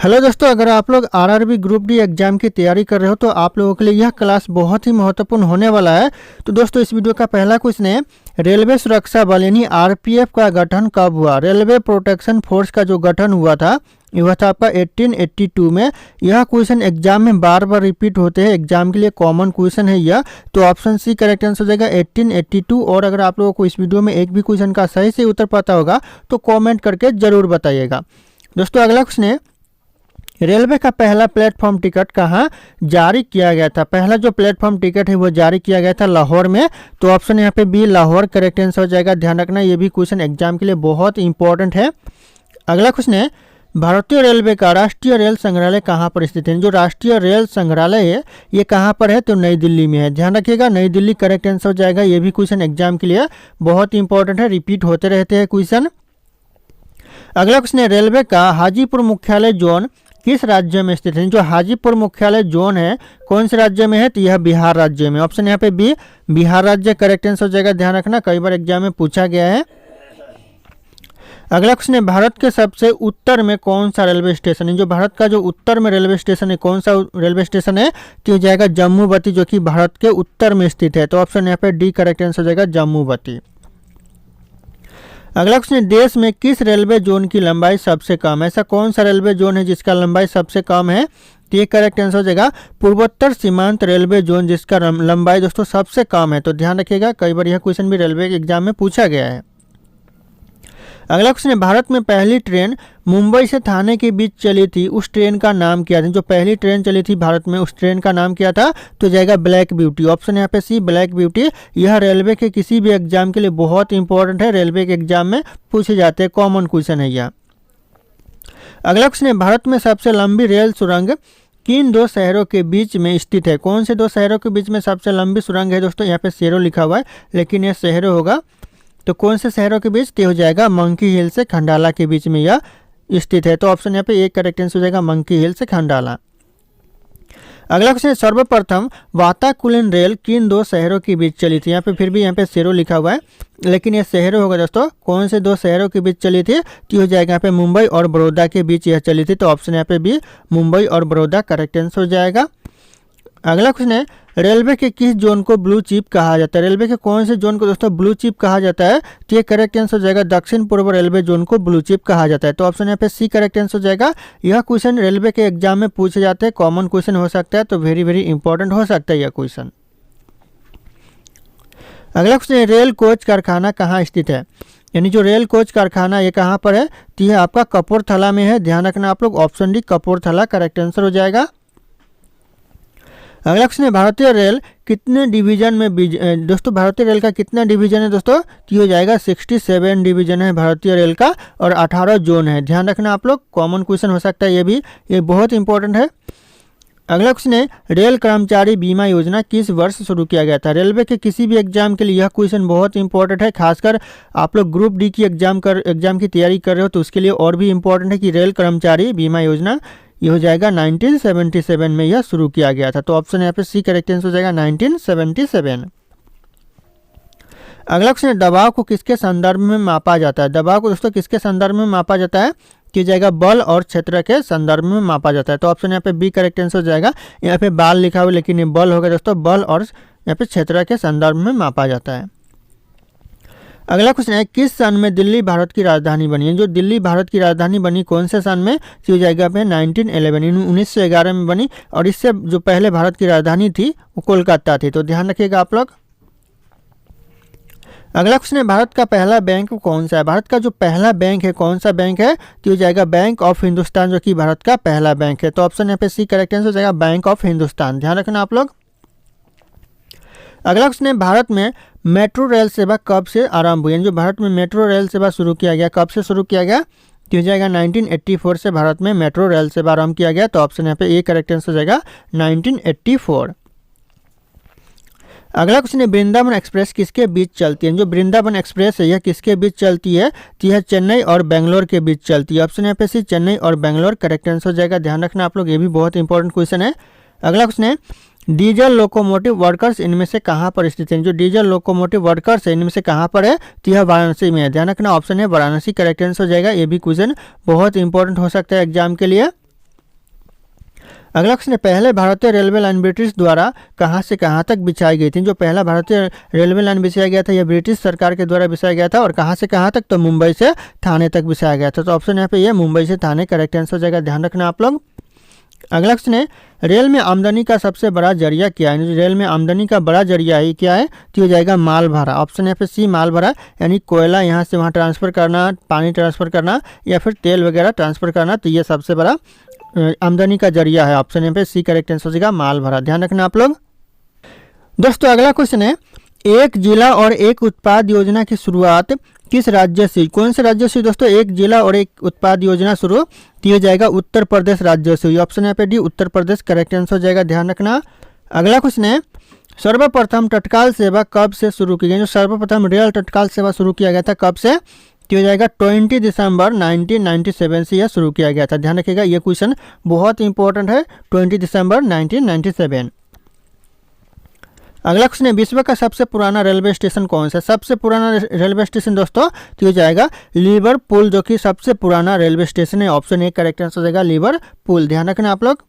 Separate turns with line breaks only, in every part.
Hello दोस्तों, अगर आप लोग आरआरबी ग्रुप डी एग्जाम की तैयारी कर रहे हो तो आप लोगों के लिए यह क्लास बहुत ही महत्वपूर्ण होने वाला है। तो दोस्तों, इस वीडियो का पहला क्वेश्चन है, रेलवे सुरक्षा बल यानी आरपीएफ का गठन कब हुआ। रेलवे प्रोटेक्शन फोर्स का जो गठन हुआ था यह था आपका 1882 में। यह क्वेश्चन एग्जाम में बार बार रिपीट होते हैं, एग्जाम के लिए कॉमन क्वेश्चन है यह। तो ऑप्शन सी करेक्ट आंसर हो जाएगा 1882। और अगर आप लोगों को इस वीडियो में एक भी क्वेश्चन का सही से उत्तर पता होगा तो कॉमेंट करके जरूर बताइएगा। दोस्तों, अगला क्वेश्चन है, रेलवे का पहला प्लेटफॉर्म टिकट कहाँ जारी किया गया था। पहला जो प्लेटफॉर्म टिकट है वो जारी किया गया था लाहौर में। तो ऑप्शन यहाँ पे बी लाहौर करेक्ट आंसर हो जाएगा। ध्यान रखना, ये भी क्वेश्चन एग्जाम के लिए बहुत इंपॉर्टेंट है। अगला क्वेश्चन है, भारतीय रेलवे का राष्ट्रीय रेल संग्रहालय कहाँ पर स्थित है। जो राष्ट्रीय रेल संग्रहालय है ये कहाँ पर है, तो नई दिल्ली में है। ध्यान रखिएगा, नई दिल्ली करेक्ट आंसर हो जाएगा। ये भी क्वेश्चन एग्जाम के लिए बहुत इंपॉर्टेंट है, रिपीट होते रहते हैं क्वेश्चन। अगला क्वेश्चन है, रेलवे का हाजीपुर मुख्यालय जोन किस राज्य में स्थित है। जो हाजीपुर मुख्यालय जोन है कौन से राज्य में है, तो यह बिहार राज्य में। ऑप्शन यहाँ पे बी बिहार राज्य करेक्ट आंसर हो जाएगा। ध्यान रखना, कई बार एग्जाम में पूछा गया है। अगला क्वेश्चन है, भारत के सबसे उत्तर में कौन सा रेलवे स्टेशन है। जो भारत का जो उत्तर में रेलवे स्टेशन है कौन सा रेलवे स्टेशन है, तो हो जाएगा जम्मूवती, जो कि भारत के उत्तर में स्थित है। तो ऑप्शन यहाँ पे डी करेक्ट आंसर हो जाएगा, जम्मूवती। अगला क्वेश्चन है, देश में किस रेलवे जोन की लंबाई सबसे कम है। ऐसा कौन सा रेलवे जोन है जिसका लंबाई सबसे कम है, तो ये करेक्ट आंसर हो जाएगा पूर्वोत्तर सीमांत रेलवे जोन, जिसका लंबाई दोस्तों सबसे कम है। तो ध्यान रखिएगा, कई बार यह क्वेश्चन भी रेलवे के एग्जाम में पूछा गया है। अगला क्वेश्चन है, भारत में पहली ट्रेन मुंबई से थाने के बीच चली थी, उस ट्रेन का नाम क्या था। जो पहली ट्रेन चली थी भारत में उस ट्रेन का नाम क्या था, तो जाएगा ब्लैक ब्यूटी। ऑप्शन यहाँ पे सी ब्लैक ब्यूटी। यह रेलवे के किसी भी एग्जाम के लिए बहुत इंपॉर्टेंट है, रेलवे के एग्जाम में पूछे जाते हैं, कॉमन क्वेश्चन है यह। अगला क्वेश्चन है, भारत में सबसे लंबी रेल सुरंग किन दो शहरों के बीच में स्थित है। कौन से दो शहरों के बीच में सबसे लंबी सुरंग है। दोस्तों यहाँ पे शहरों लिखा हुआ है लेकिन यह शहरों होगा। तो कौन से शहरों के बीच, तो हो जाएगा मंकी हिल से खंडाला के बीच में यह स्थित है। तो ऑप्शन यहाँ पे एक करेक्ट आंसर हो जाएगा, मंकी हिल से खंडाला। अगला क्वेश्चन है, सर्वप्रथम वाताकुलन रेल किन दो शहरों के बीच चली थी। यहाँ पे फिर भी यहाँ पे शहरों लिखा हुआ है लेकिन यह शहरों होगा दोस्तों। कौन से दो शहरों के बीच चली थी, तो हो जाएगा यहाँ पे मुंबई और बड़ौदा के बीच यह चली थी। तो ऑप्शन यहाँ पे भी मुंबई और बड़ौदा करेक्ट आंसर हो जाएगा। अगला क्वेश्चन है, रेलवे के किस जोन को ब्लू चिप कहा जाता है। रेलवे के कौन से जोन को दोस्तों ब्लू चिप कहा जाता है, तो ये करेक्ट आंसर हो जाएगा दक्षिण पूर्व रेलवे जोन को ब्लू चिप कहा जाता है। तो ऑप्शन यहाँ पे सी करेक्ट आंसर हो जाएगा। यह क्वेश्चन रेलवे के एग्जाम में पूछे जाते हैं, कॉमन क्वेश्चन हो सकता है, तो वेरी वेरी इंपॉर्टेंट हो सकता है यह क्वेश्चन। अगला क्वेश्चन है, रेल कोच कारखाना कहाँ स्थित है। यानी जो रेल कोच कारखाना ये कहाँ पर है, तो यह आपका कपूरथला में है। ध्यान रखना आप लोग, option D Kapurthala correct answer हो जाएगा। अगला क्वेश्चन है, भारतीय रेल कितने डिवीजन में दोस्तों भारतीय रेल का कितना डिवीजन है दोस्तों, तो हो जाएगा 67 डिवीजन है भारतीय रेल का और 18 जोन है। ध्यान रखना आप लोग, कॉमन क्वेश्चन हो सकता है ये भी, ये बहुत इंपॉर्टेंट है। अगला क्वेश्चन है, रेल कर्मचारी बीमा योजना किस वर्ष शुरू किया गया था। रेलवे के किसी भी एग्जाम के लिए यह क्वेश्चन बहुत इंपॉर्टेंट है, खासकर आप लोग ग्रुप डी की एग्जाम की तैयारी कर रहे हो तो उसके लिए और भी इंपॉर्टेंट है कि रेल कर्मचारी बीमा योजना ये हो जाएगा 1977 में यह शुरू किया गया था। तो ऑप्शन यहाँ पे सी करेक्ट आंसर हो जाएगा 1977। अगला क्वेश्चन है, दबाव को किसके संदर्भ में मापा जाता है। दबाव को दोस्तों किसके संदर्भ में मापा जाता है, कि जाएगा बल और क्षेत्र के संदर्भ में मापा जाता है। तो ऑप्शन यहाँ पे बी करेक्ट आंसर हो जाएगा। यहाँ पे बाल लिखा हुआ लेकिन ये बल होगा दोस्तों, बल और यहाँ पे क्षेत्र के संदर्भ में मापा जाता है। अगला क्वेश्चन है, किस सन में दिल्ली भारत की राजधानी बनी है। जो दिल्ली भारत की राजधानी बनी कौन से सन में, तो हो जाएगा पे 1911 1911 में बनी। और इससे जो पहले भारत की राजधानी थी वो कोलकाता थी। तो ध्यान रखिएगा आप लोग। अगला क्वेश्चन है, भारत का पहला बैंक कौन सा है। भारत का जो पहला बैंक है कौन सा बैंक है, तो हो जाएगा बैंक ऑफ हिंदुस्तान, जो कि भारत का पहला बैंक है। तो ऑप्शन यहाँ पे सी करेक्ट आंसर हो जाएगा, बैंक ऑफ हिंदुस्तान। ध्यान रखना आप लोग। अगला क्वेश्चन है, भारत में मेट्रो रेल सेवा कब से आरंभ हुई। जो भारत में मेट्रो रेल सेवा शुरू किया गया, कब से शुरू किया गया, तो हो जाएगा 1984 से भारत में मेट्रो रेल सेवा आरंभ किया गया। तो ऑप्शन यहाँ पे ए करेक्ट आंसर हो जाएगा 1984। अगला क्वेश्चन है, वृंदावन एक्सप्रेस किसके बीच चलती है। जो वृंदावन एक्सप्रेस है यह किसके बीच चलती है, तो यह चेन्नई और बेंगलोर के बीच चलती है। ऑप्शन यहाँ पे सी चेन्नई और बेंगलोर करेक्ट आंसर हो जाएगा। ध्यान रखना आप लोग, ये भी बहुत इंपॉर्टेंट क्वेश्चन है। अगला क्वेश्चन है, डीजल लोकोमोटिव वर्कर्स इनमें से कहाँ पर स्थित है। जो डीजल लोकोमोटिव वर्कर्स है इनमें से कहाँ पर है, तो यह वाराणसी में है। ध्यान रखना, ऑप्शन है वाराणसी करेक्ट आंसर हो जाएगा। ये भी क्वेश्चन बहुत इंपॉर्टेंट हो सकता है एग्जाम के लिए। अगला क्वेश्चन है, पहले भारतीय रेलवे लाइन ब्रिटिश द्वारा कहाँ से कहाँ तक बिछाई गई थी। जो पहला भारतीय रेलवे लाइन बिछाया गया था यह ब्रिटिश सरकार के द्वारा बिछाया गया था और कहाँ से कहाँ तक, तो मुंबई से थाने तक बिछाया गया था। तो ऑप्शन यहाँ पे ये मुंबई से थाने करेक्ट आंसर हो जाएगा, ध्यान रखना आप लोग। अगला क्वेश्चन है, रेल में आमदनी का सबसे बड़ा जरिया क्या है। रेल में आमदनी का बड़ा जरिया है क्या है, तो हो जाएगा माल भाड़ा। ऑप्शन यहाँ पे सी माल भाड़ा, यानी कोयला यहाँ से वहाँ ट्रांसफ़र करना, पानी ट्रांसफ़र करना या फिर तेल वगैरह ट्रांसफ़र करना, तो ये सबसे बड़ा आमदनी का जरिया है। ऑप्शन यहाँ पे सी करेक्ट आंसर हो जाएगा, माल भाड़ा। ध्यान रखना आप लोग। दोस्तों अगला क्वेश्चन है, एक जिला और एक उत्पाद योजना की शुरुआत किस राज्य से, कौन से राज्य से दोस्तों एक जिला और एक उत्पाद योजना शुरू किया जाएगा, उत्तर प्रदेश राज्य से। ऑप्शन यहाँ पे D Uttar Pradesh correct answer हो जाएगा, ध्यान रखना। अगला क्वेश्चन है, सर्वप्रथम तत्काल सेवा कब से शुरू की गई। जो सर्वप्रथम रेल तत्काल सेवा शुरू किया गया था कब से, तो हो जाएगा 20 दिसंबर 1997 से यह शुरू किया गया था। ध्यान रखिएगा, ये क्वेश्चन बहुत इंपॉर्टेंट है, 20 दिसंबर 1997। अगला क्वेश्चन है, विश्व का सबसे पुराना रेलवे स्टेशन कौन सा। सबसे पुराना रेलवे स्टेशन दोस्तों तो हो जाएगा लिवरपूल, जो कि सबसे पुराना रेलवे स्टेशन है। ऑप्शन ए करेक्ट आंसर हो जाएगा, लिवरपूल। ध्यान रखना आप लोग।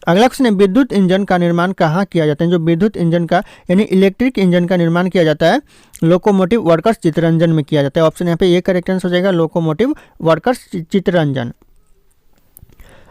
अगला क्वेश्चन है, विद्युत इंजन का निर्माण कहाँ किया जाता है। जो विद्युत इंजन का यानी इलेक्ट्रिक इंजन का निर्माण किया जाता है लोकोमोटिव वर्कर्स चित्तरंजन में किया जाता है। ऑप्शन यहाँ पे ये करेक्ट आंसर हो जाएगा, लोकोमोटिव वर्कर्स चित्तरंजन।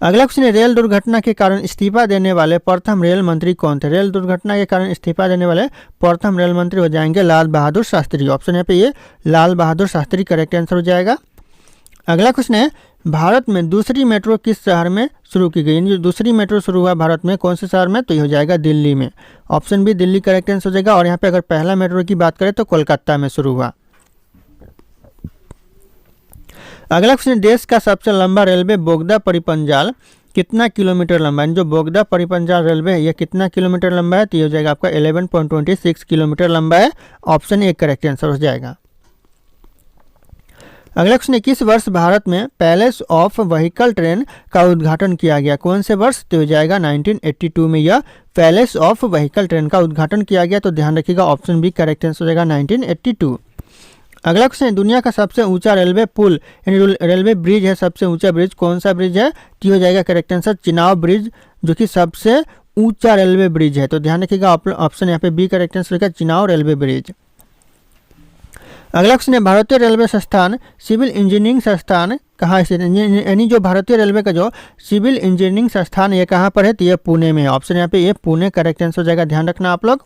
अगला क्वेश्चन है, रेल दुर्घटना के कारण इस्तीफा देने वाले प्रथम रेल मंत्री कौन थे। रेल दुर्घटना के कारण इस्तीफा देने वाले प्रथम रेल मंत्री हो जाएंगे लाल बहादुर शास्त्री। ऑप्शन यहाँ पे ये लाल बहादुर शास्त्री करेक्ट आंसर हो जाएगा। अगला क्वेश्चन है, भारत में दूसरी मेट्रो किस शहर में शुरू की गई। जो दूसरी मेट्रो शुरू हुआ भारत में कौन से शहर में, तो ये हो जाएगा दिल्ली में। Option B Delhi correct answer हो जाएगा। और यहाँ पे अगर पहला मेट्रो की बात करें तो कोलकाता में शुरू हुआ। अगला क्वेश्चन, देश का सबसे लंबा रेलवे बोगदा परिपंजाल कितना किलोमीटर लंबा है। जो बोगदा परिपंजाल रेलवे है यह कितना किलोमीटर लंबा है, तो ये हो जाएगा आपका 11.26 किलोमीटर लंबा है। ऑप्शन ए करेक्ट आंसर हो जाएगा। अगला क्वेश्चन, किस वर्ष भारत में पैलेस ऑफ व्हीकल ट्रेन का उद्घाटन किया गया। कौन से वर्ष, तो हो जाएगा 1982 में यह पैलेस ऑफ व्हीकल ट्रेन का उद्घाटन किया गया। तो ध्यान रखिएगा, ऑप्शन बी करेक्ट आंसर हो जाएगा, 1982। अगला क्वेश्चन, दुनिया का सबसे ऊंचा रेलवे पुल यानी रेलवे ब्रिज है, सबसे ऊंचा ब्रिज कौन सा ब्रिज है, तो हो जाएगा करेक्ट आंसर चिनाब ब्रिज, जो कि सबसे ऊंचा रेलवे ब्रिज है। तो ध्यान रखिएगा, ऑप्शन यहाँ पे बी करेक्ट आंसर होगा, चिनाब रेलवे ब्रिज। अगला क्वेश्चन है, भारतीय रेलवे संस्थान सिविल इंजीनियरिंग संस्थान कहाँ स्थित है। यानी जो भारतीय रेलवे का जो सिविल इंजीनियरिंग संस्थान ये कहाँ पर है, तो ये पुणे में है। ऑप्शन यहाँ पे ये पुणे करेक्ट आंसर हो जाएगा, ध्यान रखना आप लोग।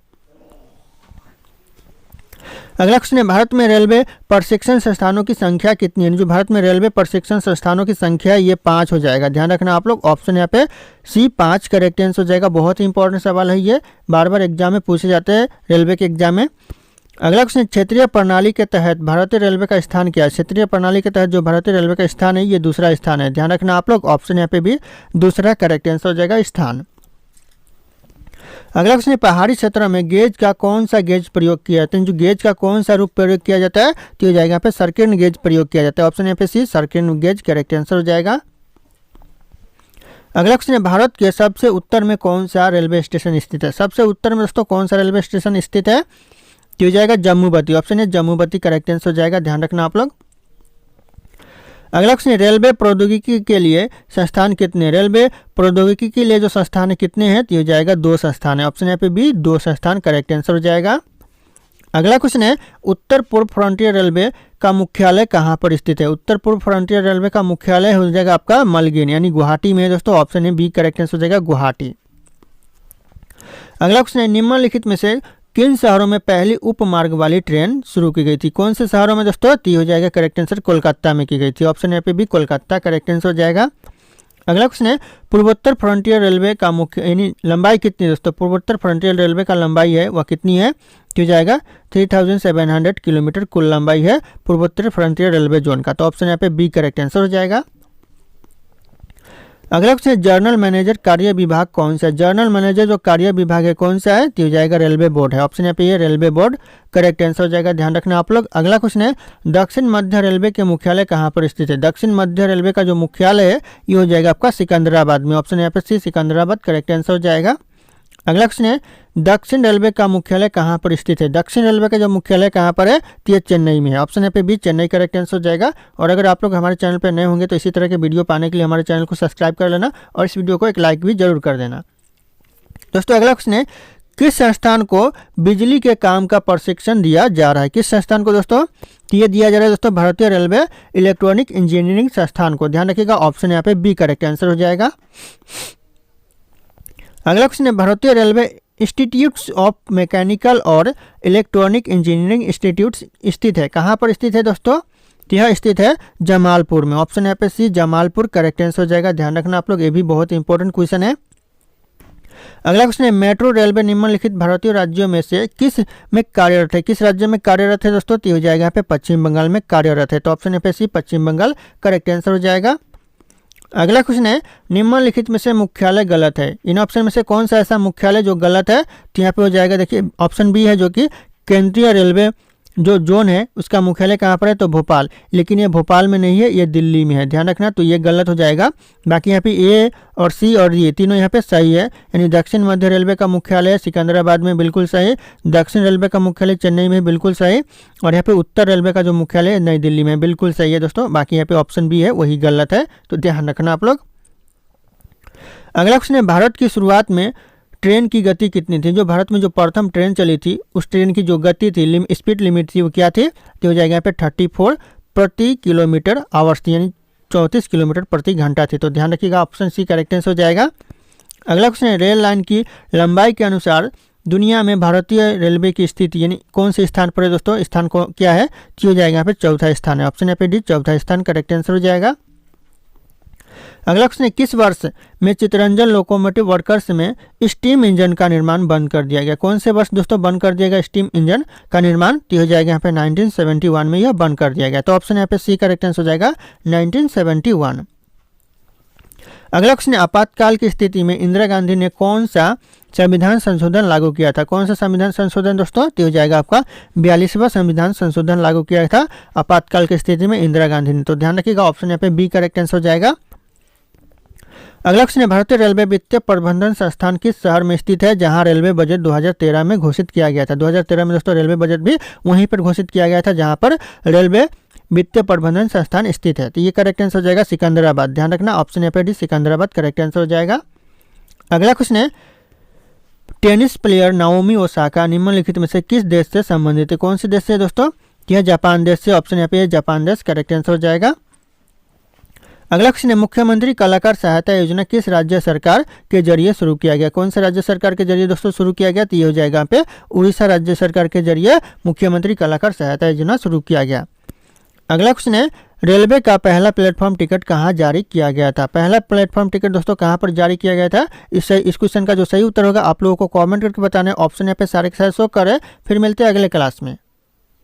अगला क्वेश्चन है, भारत में रेलवे प्रशिक्षण संस्थानों की संख्या कितनी है। जो भारत में रेलवे प्रशिक्षण संस्थानों की संख्या है ये 5 हो जाएगा। ध्यान रखना आप लोग, ऑप्शन यहाँ पे सी 5 करेक्ट आंसर हो जाएगा। बहुत ही इंपॉर्टेंट सवाल है ये, बार बार एग्जाम में पूछे जाते हैं रेलवे के एग्जाम में। अगला क्वेश्चन, क्षेत्रीय प्रणाली के तहत भारतीय रेलवे का स्थान क्या है। क्षेत्रीय प्रणाली के तहत जो भारतीय रेलवे का स्थान है ये दूसरा स्थान है। ध्यान रखना आप लोग, ऑप्शन यहाँ पे भी दूसरा करेक्ट आंसर हो जाएगा, स्थान। अगला क्वेश्चन, पहाड़ी क्षेत्रों में गेज का कौन सा गेज प्रयोग किया जाता है। जो गेज का कौन सा रूप प्रयोग किया जाता है, तो हो जाएगा यहाँ पे सर्किल गेज प्रयोग किया जाता है। ऑप्शन यहाँ पे सी सर्किल गेज करेक्ट आंसर हो जाएगा। अगला क्वेश्चन है, भारत के सबसे उत्तर में कौन सा रेलवे स्टेशन स्थित है। सबसे उत्तर में दोस्तों कौन सा रेलवे स्टेशन स्थित है, तो हो जाएगा जम्मूवती। ऑप्शन है जम्मूवती करेक्ट आंसर हो जाएगा, ध्यान रखना आप लोग। अगला क्वेश्चन, रेलवे प्रौद्योगिकी के लिए संस्थान कितने। रेलवे प्रौद्योगिकी के लिए जो संस्थान है कितने हैं, तो हो जाएगा 2 संस्थान है। ऑप्शन यहाँ पे बी 2 संस्थान करेक्ट आंसर हो जाएगा। अगला क्वेश्चन है, उत्तर पूर्व फ्रंटियर रेलवे का मुख्यालय कहाँ पर स्थित है। उत्तर पूर्व फ्रंटियर रेलवे का मुख्यालय हो जाएगा आपका मलगिन यानी गुवाहाटी में दोस्तों। ऑप्शन है बी करेक्ट आंसर हो जाएगा, गुवाहाटी। अगला क्वेश्चन है, निम्नलिखित में से किन शहरों में पहली उपमार्ग वाली ट्रेन शुरू की गई थी। कौन से शहरों में दोस्तों, तो हो जाएगा करेक्ट आंसर कोलकाता में की गई थी। ऑप्शन यहाँ पे भी कोलकाता करेक्ट आंसर हो जाएगा। अगला क्वेश्चन है, पूर्वोत्तर फ्रंटियर रेलवे का मुख्य यानी लंबाई कितनी है दोस्तों। पूर्वोत्तर फ्रंटियर रेलवे का लंबाई है वह कितनी है, तो हो जाएगा 3700 किलोमीटर कुल लंबाई है पूर्वोत्तर फ्रंटियर रेलवे जोन का। तो ऑप्शन यहाँ पे बी करेक्ट आंसर हो जाएगा। अगला क्वेश्चन, जर्नल मैनेजर कार्य विभाग कौन सा है। जर्नल मैनेजर जो कार्य विभाग है कौन सा है, तो हो जाएगा रेलवे बोर्ड है। ऑप्शन यहाँ पे ये रेलवे बोर्ड करेक्ट आंसर हो जाएगा, ध्यान रखना आप लोग। अगला क्वेश्चन है, दक्षिण मध्य रेलवे के मुख्यालय कहाँ पर स्थित है। दक्षिण मध्य रेलवे का जो मुख्यालय है ये हो जाएगा आपका सिकंदराबाद में। ऑप्शन यहाँ पे सी सिकंदराबाद करेक्ट आंसर हो जाएगा। अगला क्वेश्चन है दक्षिण रेलवे का मुख्यालय कहाँ पर स्थित है। दक्षिण रेलवे का जो मुख्यालय कहाँ पर है तो ये चेन्नई में है। ऑप्शन है पे बी चेन्नई करेक्ट आंसर हो जाएगा। और अगर आप लोग हमारे चैनल पर नए होंगे तो इसी तरह के वीडियो पाने के लिए हमारे चैनल को सब्सक्राइब कर लेना और इस वीडियो को एक लाइक भी जरूर कर देना। दोस्तों अगला क्वेश्चन है किस संस्थान को बिजली के काम का प्रशिक्षण दिया जा रहा है। किस संस्थान को दोस्तों ये दिया जा रहा है दोस्तों भारतीय रेलवे इलेक्ट्रॉनिक इंजीनियरिंग संस्थान को। ध्यान रखिएगा ऑप्शन यहाँ पे बी करेक्ट आंसर हो जाएगा। अगला क्वेश्चन है भारतीय रेलवे इंस्टीट्यूट्स ऑफ मैकेनिकल और इलेक्ट्रॉनिक इंजीनियरिंग इंस्टीट्यूट स्थित है। कहाँ पर स्थित है दोस्तों यह स्थित है जमालपुर में। ऑप्शन यहाँ पे सी जमालपुर करेक्ट आंसर हो जाएगा। ध्यान रखना आप लोग, ये भी बहुत इंपॉर्टेंट क्वेश्चन है। अगला क्वेश्चन है मेट्रो रेलवे निम्नलिखित भारतीय राज्यों में से किस में कार्यरत है। किस राज्य में कार्यरत है दोस्तों तो हो जाएगा यहाँ पे पश्चिम बंगाल में कार्यरत है। तो ऑप्शन यहाँ पे सी पश्चिम बंगाल करेक्ट आंसर हो जाएगा। अगला क्वेश्चन है निम्नलिखित में से मुख्यालय गलत है। इन ऑप्शन में से कौन सा ऐसा मुख्यालय जो गलत है तो यहाँ पे हो जाएगा देखिए ऑप्शन बी है जो कि केंद्रीय रेलवे जो जोन है उसका मुख्यालय कहाँ पर है तो भोपाल, लेकिन ये भोपाल में नहीं है, ये दिल्ली में है। ध्यान रखना, तो ये गलत हो जाएगा। बाकी यहाँ पे ए और सी और ये तीनों यहाँ पे सही है। यानी दक्षिण मध्य रेलवे का मुख्यालय सिकंदराबाद में बिल्कुल सही, दक्षिण रेलवे का मुख्यालय चेन्नई में बिल्कुल सही, और यहाँ पे उत्तर रेलवे का जो मुख्यालय है नई दिल्ली में बिल्कुल सही है दोस्तों। बाकी यहाँ पे ऑप्शन बी है वही गलत है, तो ध्यान रखना आप लोग। अगला क्वेश्चन है भारत की शुरुआत में ट्रेन की गति कितनी थी। जो भारत में जो प्रथम ट्रेन चली थी उस ट्रेन की जो गति थी स्पीड लिमिट थी वो क्या थी तो हो जाएगा यहाँ पे 34 प्रति किलोमीटर आवर्स थी, यानी 34 किलोमीटर प्रति घंटा थी। तो ध्यान रखिएगा ऑप्शन सी करेक्ट आंसर हो जाएगा। अगला क्वेश्चन है रेल लाइन की लंबाई के अनुसार दुनिया में भारतीय रेलवे की स्थिति यानी कौन से स्थान पर है दोस्तों। स्थान को क्या है तो हो जाएगा यहाँ पे चौथा स्थान है। ऑप्शन यहाँ पे डी चौथा स्थान करेक्ट आंसर हो जाएगा। अगला क्वेश्चन है किस वर्ष में चितरंजन लोकोमोटिव वर्कर्स में स्टीम इंजन का निर्माण बंद कर दिया गया। कौन से वर्ष दोस्तों बंद कर दिया गया स्टीम इंजन का निर्माण तो हो जाएगा यहाँ पे 1971 में यह बंद कर दिया गया। तो ऑप्शन यहाँ पे सी करेक्ट आंसर हो जाएगा 1971। अगला क्वेश्चन है आपातकाल की स्थिति में इंदिरा गांधी ने कौन सा संविधान संशोधन लागू किया था। कौन सा संविधान संशोधन दोस्तों तो हो जाएगा आपका 42वां संविधान संशोधन लागू किया था आपातकाल की स्थिति में इंदिरा गांधी ने। तो ध्यान रखिएगा ऑप्शन यहाँ पे बी करेक्ट आंसर हो जाएगा। अगला क्वेश्चन है भारतीय रेलवे वित्तीय प्रबंधन संस्थान किस शहर में स्थित है जहां रेलवे बजट 2013 में घोषित किया गया था। 2013 में दोस्तों रेलवे बजट भी वहीं पर घोषित किया गया था जहां पर रेलवे वित्तीय प्रबंधन संस्थान स्थित है। तो ये करेक्ट आंसर हो जाएगा सिकंदराबाद। ध्यान रखना ऑप्शन यहाँ पे डी सिकंदराबाद करेक्ट आंसर हो जाएगा। अगला क्वेश्चन है टेनिस प्लेयर नाओमी ओसाका निम्नलिखित में से किस देश से संबंधित है। कौन से देश से दोस्तों यह जापान देश से। ऑप्शन यहाँ पे जापान देश करेक्ट आंसर हो जाएगा। अगला क्वेश्चन है मुख्यमंत्री कलाकार सहायता योजना किस राज्य सरकार के जरिए शुरू किया गया। कौन से राज्य सरकार के जरिए दोस्तों शुरू किया गया तो ये हो जाएगा यहाँ पे उड़ीसा राज्य सरकार के जरिए मुख्यमंत्री कलाकार सहायता योजना शुरू किया गया। अगला क्वेश्चन है रेलवे का पहला प्लेटफॉर्म टिकट कहाँ जारी किया गया था। पहला प्लेटफॉर्म टिकट दोस्तों कहाँ पर जारी किया गया था। इस क्वेश्चन का जो सही उत्तर होगा आप लोगों को कमेंट करके बताना है। ऑप्शन यहाँ पे सारे के सारे शो करे। फिर मिलते हैं अगले क्लास में।